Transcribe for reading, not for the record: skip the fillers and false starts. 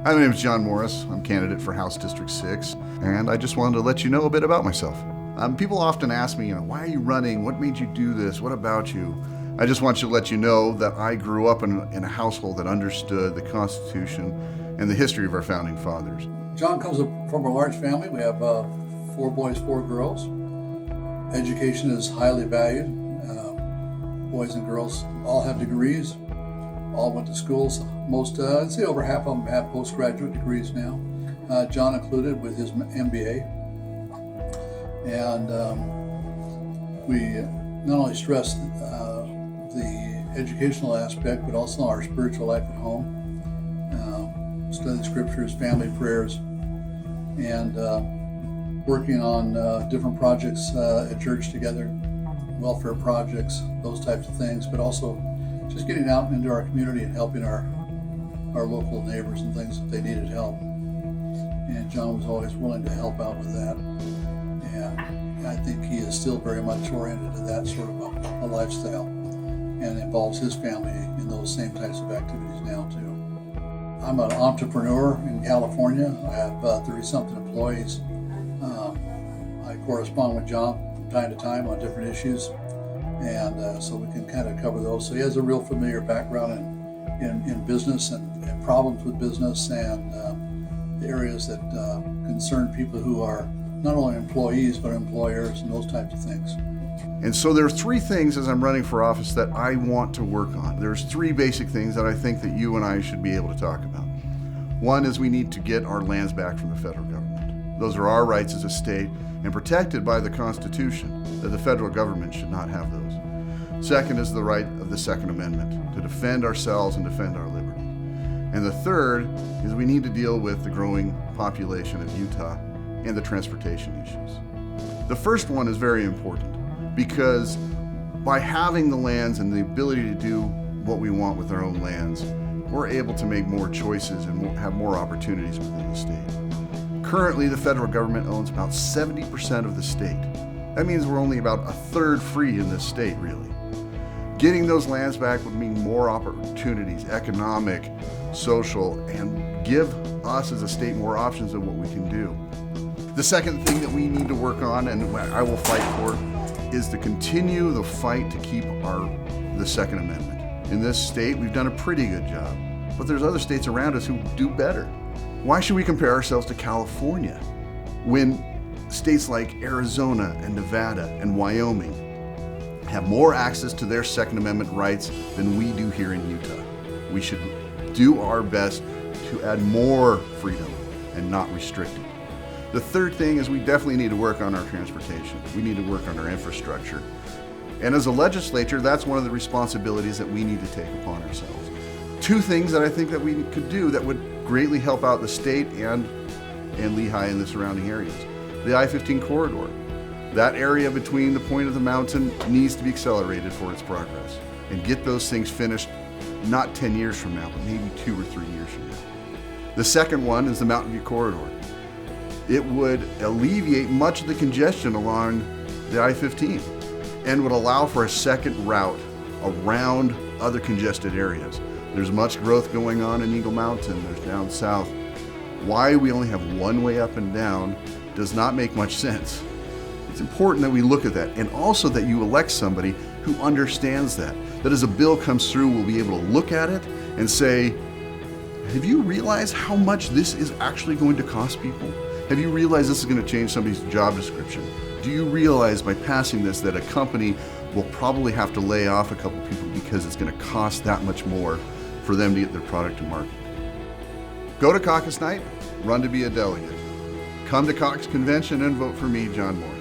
My name is John Morris. I'm candidate for House District 6, and I just wanted to let you know a bit about myself. People often ask me, why are you running? What made you do this? What about you? I just want to let you know that I grew up in a household that understood the Constitution and the history of our founding fathers. John comes from a large family. We have 4 boys, 4 girls. Education is highly valued. Boys and girls all have degrees, all went to schools. Most, I'd say over half of them have postgraduate degrees now. John included with his MBA. And we not only stress the educational aspect, but also our spiritual life at home. Studying scriptures, family prayers, and working on different projects at church together, welfare projects, those types of things, but also just getting out into our community and helping our local neighbors and things if they needed help. And John was always willing to help out with that. And I think he is still very much oriented to that sort of a lifestyle and involves his family in those same types of activities now too. I'm an entrepreneur in California. I have 30-something employees. I correspond with John from time to time on different issues, and so we can kind of cover those. So he has a real familiar background in business and problems with business and the areas that concern people who are not only employees but employers and those types of things. And so there are 3 things as I'm running for office that I want to work on. There's 3 basic things that I think that you and I should be able to talk about. One is we need to get our lands back from the federal government. Those are our rights as a state and protected by the Constitution, that the federal government should not have those. Second is the right of the Second Amendment to defend ourselves and defend our liberty. And the third is we need to deal with the growing population of Utah and the transportation issues. The first one is very important because by having the lands and the ability to do what we want with our own lands, we're able to make more choices and have more opportunities within the state. Currently, the federal government owns about 70% of the state. That means we're only about a third free in this state, really. Getting those lands back would mean more opportunities, economic, social, and give us as a state more options of what we can do. The second thing that we need to work on, and I will fight for, is to continue the fight to keep the Second Amendment. In this state, we've done a pretty good job, but there's other states around us who do better. Why should we compare ourselves to California when states like Arizona and Nevada and Wyoming have more access to their Second Amendment rights than we do here in Utah? We should do our best to add more freedom and not restrict it. The third thing is we definitely need to work on our transportation. We need to work on our infrastructure. And as a legislature, that's one of the responsibilities that we need to take upon ourselves. 2 things that I think that we could do that would greatly help out the state and Lehi and the surrounding areas. The I-15 corridor. That area between the point of the mountain needs to be accelerated for its progress and get those things finished not 10 years from now, but maybe 2 or 3 years from now. The second one is the Mountain View corridor. It would alleviate much of the congestion along the I-15 and would allow for a second route around other congested areas. There's much growth going on in Eagle Mountain, there's down south. Why we only have one way up and down does not make much sense. It's important that we look at that, and also that you elect somebody who understands that as a bill comes through, we'll be able to look at it and say, have you realized how much this is actually going to cost people? Have you realized this is going to change somebody's job description? Do you realize by passing this that a company will probably have to lay off a couple people because it's going to cost that much more for them to get their product to market? Go to caucus night, run to be a delegate. Come to Caucus Convention and vote for me, John Morris.